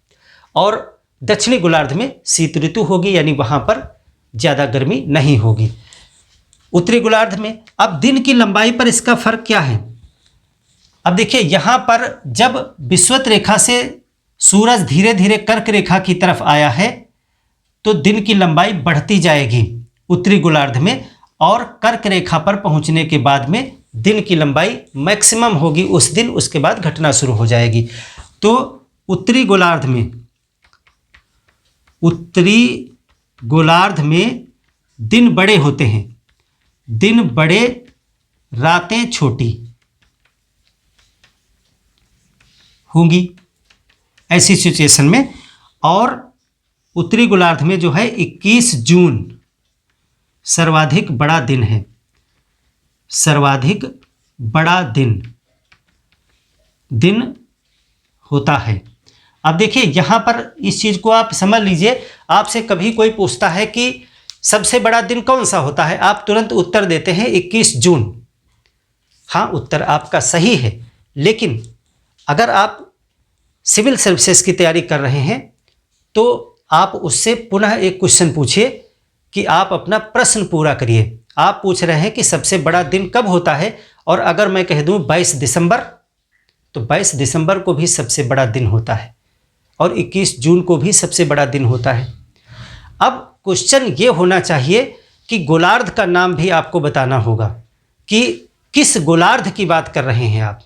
और दक्षिणी गोलार्ध में शीत ऋतु होगी यानी वहाँ पर ज़्यादा गर्मी नहीं होगी। उत्तरी गोलार्ध में अब दिन की लंबाई पर इसका फर्क क्या है? अब देखिए यहाँ पर जब विषुवत रेखा से सूरज धीरे धीरे कर्क रेखा की तरफ आया है तो दिन की लंबाई बढ़ती जाएगी उत्तरी गोलार्ध में, और कर्क रेखा पर पहुंचने के बाद में दिन की लंबाई मैक्सिमम होगी उस दिन, उसके बाद घटना शुरू हो जाएगी। तो उत्तरी गोलार्ध में दिन बड़े होते हैं, दिन बड़े, रातें छोटी होंगी ऐसी सिचुएशन में। और उत्तरी गोलार्ध में जो है 21 जून सर्वाधिक बड़ा दिन है, सर्वाधिक बड़ा दिन होता है। अब देखिए यहाँ पर इस चीज़ को आप समझ लीजिए, आपसे कभी कोई पूछता है कि सबसे बड़ा दिन कौन सा होता है, आप तुरंत उत्तर देते हैं 21 जून। हाँ, उत्तर आपका सही है, लेकिन अगर आप सिविल सर्विसेज की तैयारी कर रहे हैं तो आप उससे पुनः एक क्वेश्चन पूछिए कि आप अपना प्रश्न पूरा करिए। आप पूछ रहे हैं कि सबसे बड़ा दिन कब होता है, और अगर मैं कह दूं 22 दिसंबर, तो 22 दिसंबर को भी सबसे बड़ा दिन होता है और 21 जून को भी सबसे बड़ा दिन होता है। अब क्वेश्चन ये होना चाहिए कि गोलार्ध का नाम भी आपको बताना होगा कि किस गोलार्ध की बात कर रहे हैं आप।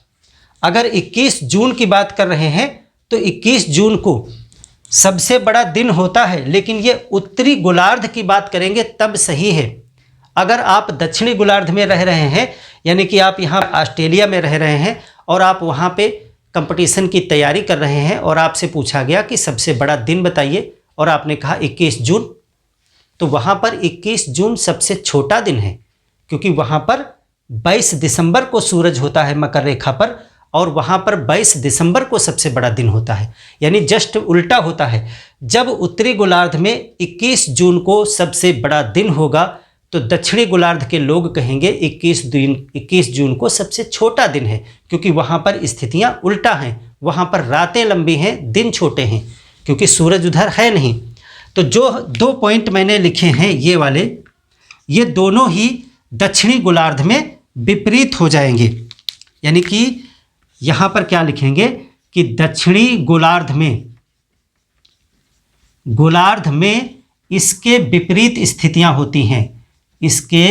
अगर 21 जून की बात कर रहे हैं तो 21 जून को सबसे बड़ा दिन होता है, लेकिन ये उत्तरी गोलार्ध की बात करेंगे तब सही है। अगर आप दक्षिणी गोलार्ध में रह रहे हैं, यानी कि आप यहाँ ऑस्ट्रेलिया में रह रहे हैं और आप वहाँ पे कंपटीशन की तैयारी कर रहे हैं और आपसे पूछा गया कि सबसे बड़ा दिन बताइए और आपने कहा 21 जून, तो वहाँ पर 21 जून सबसे छोटा दिन है, क्योंकि वहाँ पर 22 दिसंबर को सूरज होता है मकर रेखा पर और वहाँ पर 22 दिसंबर को सबसे बड़ा दिन होता है, यानी जस्ट उल्टा होता है। जब उत्तरी गोलार्ध में 21 जून को सबसे बड़ा दिन होगा तो दक्षिणी गोलार्ध के लोग कहेंगे 21 जून को सबसे छोटा दिन है, क्योंकि वहाँ पर स्थितियाँ उल्टा हैं, वहाँ पर रातें लंबी हैं, दिन छोटे हैं, क्योंकि सूरज उधर है नहीं। तो जो 2 पॉइंट मैंने लिखे हैं ये वाले, ये दोनों ही दक्षिणी गोलार्ध में विपरीत हो जाएंगे। यानी कि यहाँ पर क्या लिखेंगे कि दक्षिणी गोलार्ध गोलार्ध में इसके विपरीत स्थितियां होती हैं। इसके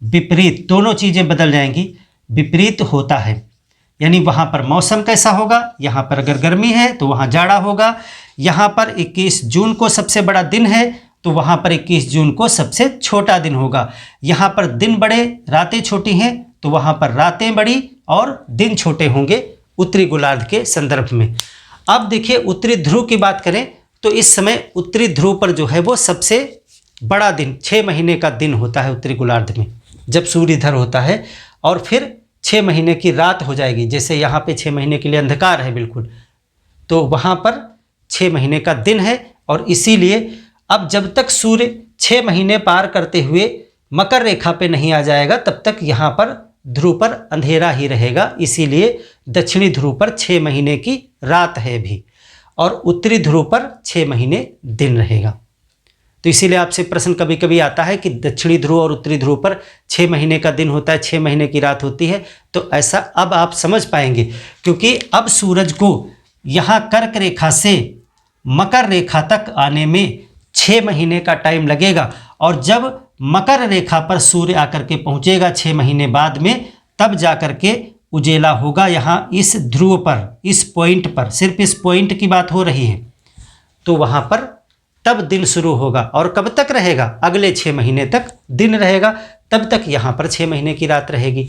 विपरीत दोनों चीज़ें बदल जाएंगी, विपरीत होता है। यानी वहाँ पर मौसम कैसा होगा, यहाँ पर अगर गर्मी है तो वहाँ जाड़ा होगा। यहाँ पर 21 जून को सबसे बड़ा दिन है तो वहाँ पर 21 जून को सबसे छोटा दिन होगा। यहाँ पर दिन बड़े रातें छोटी हैं तो वहाँ पर रातें बड़ी और दिन छोटे होंगे उत्तरी गोलार्ध के संदर्भ में। अब देखिए उत्तरी ध्रुव की बात करें तो इस समय उत्तरी ध्रुव पर जो है वो सबसे बड़ा दिन 6 महीने का दिन होता है उत्तरी गोलार्ध में, जब सूर्य इधर होता है और फिर 6 महीने की रात हो जाएगी। जैसे यहाँ पे 6 महीने के लिए अंधकार है बिल्कुल, तो वहाँ पर 6 महीने का दिन है। और इसीलिए अब जब तक सूर्य 6 महीने पार करते हुए मकर रेखा पे नहीं आ जाएगा तब तक यहाँ पर ध्रुव पर अंधेरा ही रहेगा। इसीलिए दक्षिणी ध्रुव पर 6 महीने की रात है भी और उत्तरी ध्रुव पर 6 महीने दिन रहेगा। तो इसीलिए आपसे प्रश्न कभी कभी आता है कि दक्षिणी ध्रुव और उत्तरी ध्रुव पर 6 महीने का दिन होता है, 6 महीने की रात होती है। तो ऐसा अब आप समझ पाएंगे, क्योंकि अब सूरज को यहाँ कर्क रेखा से मकर रेखा तक आने में 6 महीने का टाइम लगेगा। और जब मकर रेखा पर सूर्य आकर के पहुँचेगा 6 महीने बाद में, तब जा कर के उजेला होगा यहाँ इस ध्रुव पर, इस पॉइंट पर। सिर्फ इस पॉइंट की बात हो रही है। तो वहाँ पर तब दिन शुरू होगा और कब तक रहेगा, अगले 6 महीने तक दिन रहेगा। तब तक यहाँ पर 6 महीने की रात रहेगी।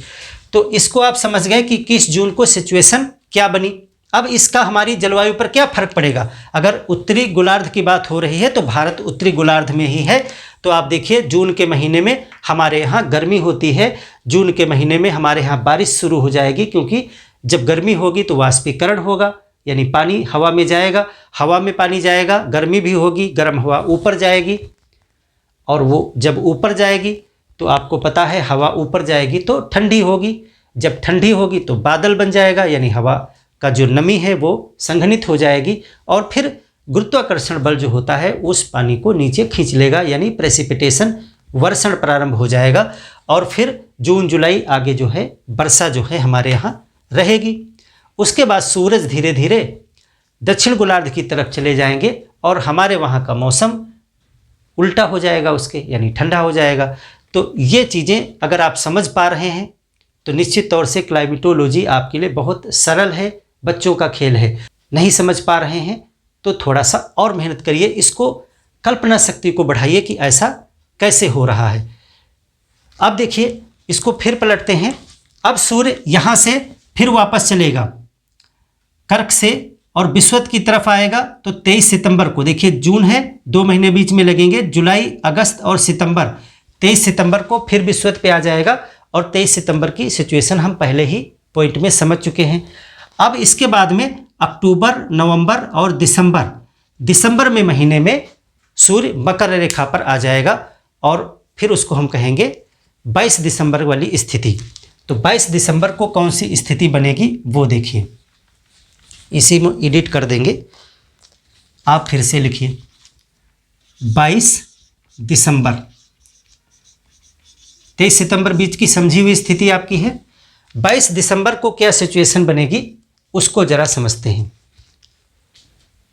तो इसको आप समझ गए कि 21 जून को सिचुएशन क्या बनी। अब इसका हमारी जलवायु पर क्या फर्क पड़ेगा। अगर उत्तरी गोलार्ध की बात हो रही है तो भारत उत्तरी गोलार्ध में ही है। तो आप देखिए जून के महीने में हमारे यहाँ गर्मी होती है, जून के महीने में हमारे यहाँ बारिश शुरू हो जाएगी, क्योंकि जब गर्मी होगी तो वाष्पीकरण होगा, यानी पानी हवा में जाएगा, हवा में पानी जाएगा, गर्मी भी होगी, गर्म हवा ऊपर जाएगी। और वो जब ऊपर जाएगी तो आपको पता है हवा ऊपर जाएगी तो ठंडी होगी, जब ठंडी होगी तो बादल बन जाएगा, यानी हवा का जो नमी है वो संघनित हो जाएगी और फिर गुरुत्वाकर्षण बल जो होता है उस पानी को नीचे खींच लेगा, यानी प्रेसिपिटेशन, वर्षण प्रारंभ हो जाएगा। और फिर जून जुलाई आगे जो है वर्षा जो है हमारे यहाँ रहेगी। उसके बाद सूरज धीरे धीरे दक्षिण गोलार्ध की तरफ चले जाएंगे और हमारे वहाँ का मौसम उल्टा हो जाएगा उसके, यानी ठंडा हो जाएगा। तो ये चीज़ें अगर आप समझ पा रहे हैं तो निश्चित तौर से क्लाइमेटोलॉजी आपके लिए बहुत सरल है, बच्चों का खेल है। नहीं समझ पा रहे हैं तो थोड़ा सा और मेहनत करिए, इसको कल्पना शक्ति को बढ़ाइए कि ऐसा कैसे हो रहा है। अब देखिए इसको फिर पलटते हैं। अब सूर्य यहाँ से फिर वापस चलेगा कर्क से और विषुवत की तरफ आएगा। तो 23 सितंबर को, देखिए जून है, 2 महीने बीच में लगेंगे, जुलाई, अगस्त और सितंबर। 23 सितंबर को फिर विषुवत पे आ जाएगा और 23 सितंबर की सिचुएशन हम पहले ही पॉइंट में समझ चुके हैं। अब इसके बाद में अक्टूबर, नवंबर और दिसंबर में महीने में सूर्य मकर रेखा पर आ जाएगा और फिर उसको हम कहेंगे 22 दिसंबर वाली स्थिति। तो 22 दिसंबर को कौन सी स्थिति बनेगी वो देखिए, इसी में एडिट कर देंगे। आप फिर से लिखिए 22 दिसंबर, 23 सितंबर बीच की समझी हुई स्थिति आपकी है। 22 दिसंबर को क्या सिचुएशन बनेगी उसको जरा समझते हैं।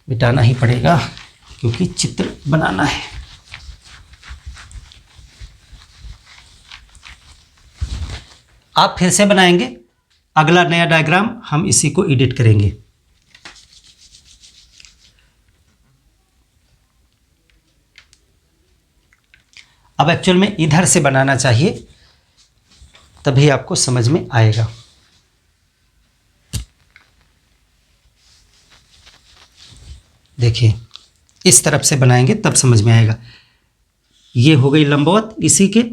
मिटाना ही पड़ेगा क्योंकि चित्र बनाना है। आप फिर से बनाएंगे, अगला नया डायग्राम हम इसी को एडिट करेंगे। अब एक्चुअल में इधर से बनाना चाहिए, तभी आपको समझ में आएगा। देखिए इस तरफ से बनाएंगे तब समझ में आएगा। ये हो गई लंबवत इसी के,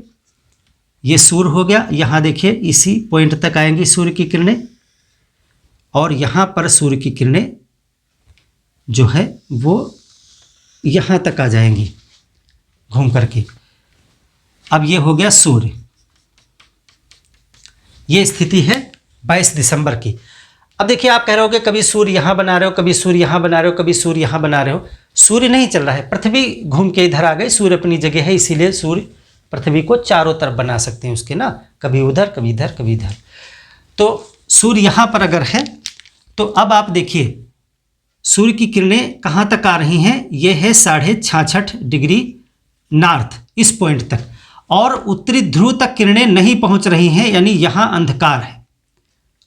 ये सूर्य हो गया। यहाँ देखिए इसी पॉइंट तक आएंगी सूर्य की किरणें और यहाँ पर सूर्य की किरणें जो है वो यहाँ तक आ जाएंगी घूम करके। अब ये हो गया सूर्य, ये स्थिति है 22 दिसंबर की। अब देखिए आप कह रहे होगे कभी सूर्य यहाँ बना रहे हो, कभी सूर्य यहाँ बना रहे हो, कभी सूर्य यहाँ बना रहे हो। सूर्य नहीं चल रहा है, पृथ्वी घूम के इधर आ गई, सूर्य अपनी जगह है, इसीलिए सूर्य पृथ्वी को चारों तरफ बना सकते हैं उसके ना, कभी उधर कभी इधर कभी इधर। तो सूर्य यहाँ पर अगर है तो अब आप देखिए सूर्य की किरणें कहाँ तक आ रही हैं, ये है 66.5 डिग्री नॉर्थ, इस पॉइंट तक, और उत्तरी ध्रुव तक किरणें नहीं पहुँच रही हैं, यानी यहाँ अंधकार है।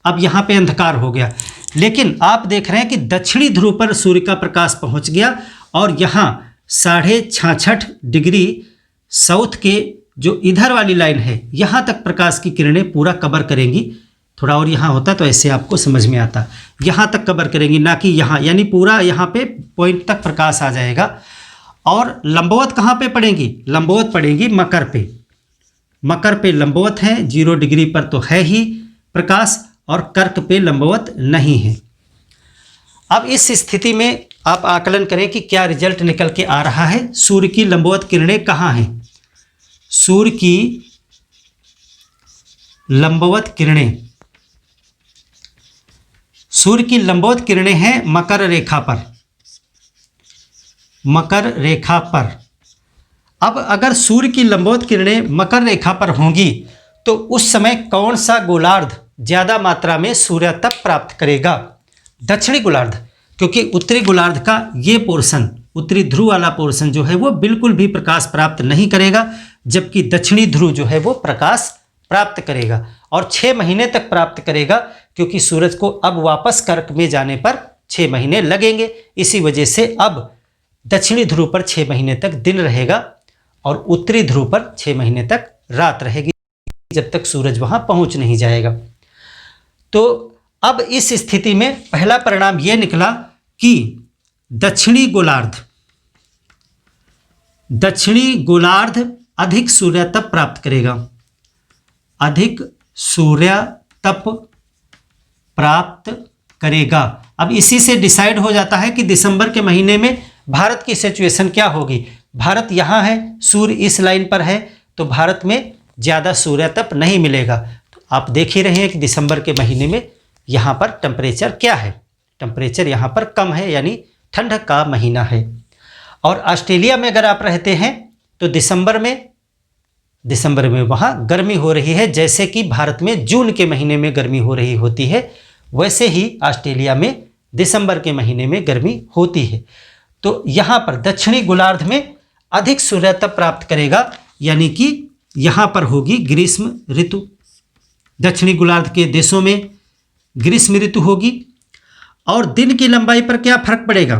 अब यहाँ पे अंधकार हो गया, लेकिन आप देख रहे हैं कि दक्षिणी ध्रुव पर सूर्य का प्रकाश पहुँच गया और यहाँ 66.5 डिग्री साउथ के जो इधर वाली लाइन है यहाँ तक प्रकाश की किरणें पूरा कवर करेंगी। थोड़ा और यहाँ होता तो ऐसे आपको समझ में आता, यहाँ तक कवर करेंगी, ना कि यहाँ, यानी पूरा यहाँ पे पॉइंट तक प्रकाश आ जाएगा। और लंबवत कहाँ पे पड़ेंगी, लंबवत पड़ेंगी मकर पे, मकर पे लंबवत है, 0 डिग्री पर तो है ही प्रकाश, और कर्क पे लंबवत नहीं है। अब इस स्थिति में आप आकलन करें कि क्या रिजल्ट निकल के आ रहा है। सूर्य की लंबवत किरणें कहाँ हैं, सूर्य की लंबवत किरणें, सूर्य की लंबवत किरणें हैं मकर रेखा पर, मकर रेखा पर। अब अगर सूर्य की लंबवत किरणें मकर रेखा पर होंगी तो उस समय कौन सा गोलार्ध ज़्यादा मात्रा में सूर्य तप प्राप्त करेगा, दक्षिणी गोलार्ध, क्योंकि उत्तरी गोलार्ध का ये पोर्शन, उत्तरी ध्रुव वाला पोर्शन जो है वो बिल्कुल भी प्रकाश प्राप्त नहीं करेगा, जबकि दक्षिणी ध्रुव जो है वो प्रकाश प्राप्त करेगा और 6 महीने तक प्राप्त करेगा, क्योंकि सूरज को अब वापस कर्क में जाने पर 6 महीने लगेंगे। इसी वजह से अब दक्षिणी ध्रुव पर 6 महीने तक दिन रहेगा और उत्तरी ध्रुव पर 6 महीने तक रात रहेगी, जब तक सूरज वहां पहुंच नहीं जाएगा। तो अब इस स्थिति में पहला परिणाम यह निकला कि दक्षिणी गोलार्ध अधिक सूर्य तप प्राप्त करेगा, अधिक सूर्य तप प्राप्त करेगा। अब इसी से डिसाइड हो जाता है कि दिसंबर के महीने में भारत की सिचुएशन क्या होगी। भारत यहाँ है, सूर्य इस लाइन पर है, तो भारत में ज़्यादा सूर्य तप नहीं मिलेगा। तो आप देख ही रहे हैं कि दिसंबर के महीने में यहाँ पर टेम्परेचर क्या है, टेम्परेचर यहाँ पर कम है, यानी ठंड का महीना है। और ऑस्ट्रेलिया में अगर आप रहते हैं तो दिसंबर में वहाँ गर्मी हो रही है, जैसे कि भारत में जून के महीने में गर्मी हो रही होती है, वैसे ही ऑस्ट्रेलिया में दिसंबर के महीने में गर्मी होती है। तो यहाँ पर दक्षिणी गोलार्ध में अधिक सूर्य तप प्राप्त करेगा, यानी कि यहाँ पर होगी ग्रीष्म ऋतु। दक्षिणी गोलार्ध के देशों में ग्रीष्म ऋतु होगी। और दिन की लंबाई पर क्या फर्क पड़ेगा,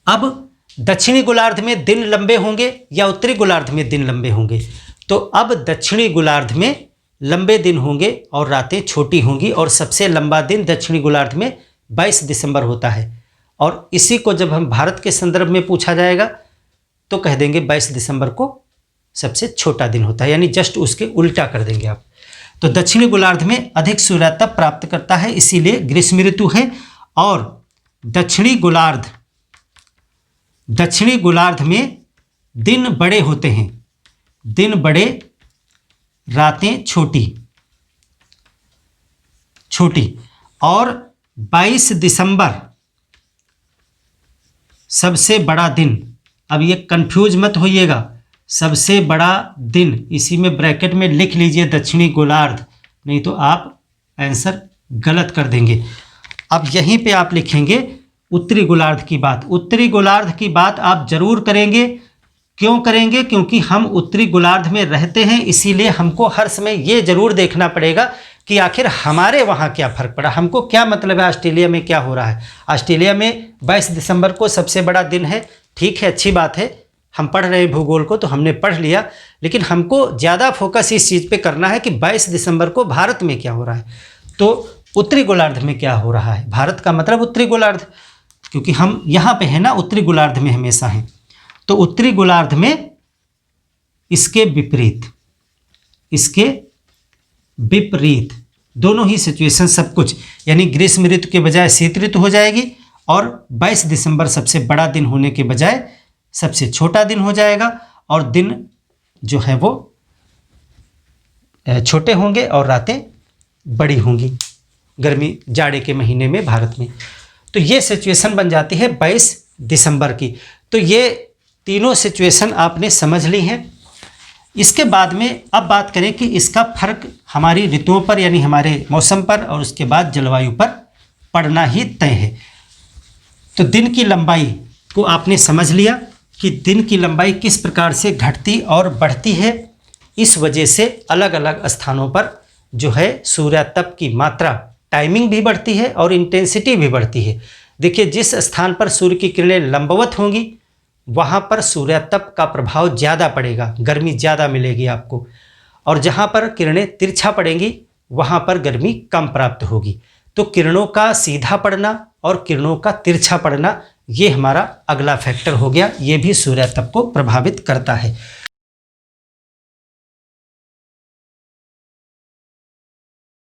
अब दक्षिणी गोलार्ध में दिन लंबे होंगे या उत्तरी गोलार्ध में दिन लंबे होंगे। तो अब दक्षिणी गोलार्ध में लंबे दिन होंगे और रातें छोटी होंगी, और सबसे लंबा दिन दक्षिणी गोलार्ध में 22 दिसंबर होता है। और इसी को जब हम भारत के संदर्भ में पूछा जाएगा तो कह देंगे 22 दिसंबर को सबसे छोटा दिन होता है, यानी जस्ट उसके उल्टा कर देंगे आप। तो दक्षिणी गोलार्ध में अधिक सूर्य तप प्राप्त करता है, इसीलिए ग्रीष्म ऋतु है। और दक्षिणी गोलार्ध में दिन बड़े होते हैं, दिन बड़े, रातें छोटी। और 22 दिसंबर सबसे बड़ा दिन। अब ये कंफ्यूज मत होइएगा, सबसे बड़ा दिन, इसी में ब्रैकेट में लिख लीजिए दक्षिणी गोलार्ध, नहीं तो आप आंसर गलत कर देंगे। अब यहीं पे आप लिखेंगे उत्तरी गोलार्ध की बात। उत्तरी गोलार्ध की बात आप जरूर करेंगे। क्यों करेंगे, क्योंकि हम उत्तरी गोलार्ध में रहते हैं, इसीलिए हमको हर समय ये जरूर देखना पड़ेगा कि आखिर हमारे वहाँ क्या फ़र्क पड़ा, हमको क्या मतलब है, ऑस्ट्रेलिया में क्या हो रहा है। ऑस्ट्रेलिया में 22 दिसंबर को सबसे बड़ा दिन है, ठीक है, अच्छी बात है, हम पढ़ रहे हैं भूगोल को तो हमने पढ़ लिया, लेकिन हमको ज़्यादा फोकस इस चीज़ पे करना है कि 22 दिसंबर को भारत में क्या हो रहा है, तो उत्तरी गोलार्ध में क्या हो रहा है। भारत का मतलब उत्तरी गोलार्ध, क्योंकि हम यहाँ पे हैं ना, उत्तरी गोलार्ध में हमेशा हैं। तो उत्तरी गोलार्ध में इसके विपरीत दोनों ही सिचुएशन, सब कुछ, यानी ग्रीष्म ऋतु के बजाय शीत ऋतु हो जाएगी, और 22 दिसंबर सबसे बड़ा दिन होने के बजाय सबसे छोटा दिन हो जाएगा, और दिन जो है वो छोटे होंगे और रातें बड़ी होंगी गर्मी जाड़े के महीने में भारत में। तो ये सिचुएशन बन जाती है 22 दिसंबर की। तो ये तीनों सिचुएशन आपने समझ ली हैं। इसके बाद में अब बात करें कि इसका फर्क हमारी ऋतुओं पर, यानी हमारे मौसम पर, और उसके बाद जलवायु पर पड़ना ही तय है। तो दिन की लंबाई को आपने समझ लिया कि दिन की लंबाई किस प्रकार से घटती और बढ़ती है। इस वजह से अलग अलग स्थानों पर जो है सूर्यातप की मात्रा, टाइमिंग भी बढ़ती है और इंटेंसिटी भी बढ़ती है। देखिए, जिस स्थान पर सूर्य की किरणें लंबवत होंगी वहाँ पर सूर्यातप का प्रभाव ज़्यादा पड़ेगा, गर्मी ज़्यादा मिलेगी आपको, और जहाँ पर किरणें तिरछा पड़ेंगी वहाँ पर गर्मी कम प्राप्त होगी। तो किरणों का सीधा पड़ना और किरणों का तिरछा पड़ना, ये हमारा अगला फैक्टर हो गया, ये भी सूर्यातप को प्रभावित करता है।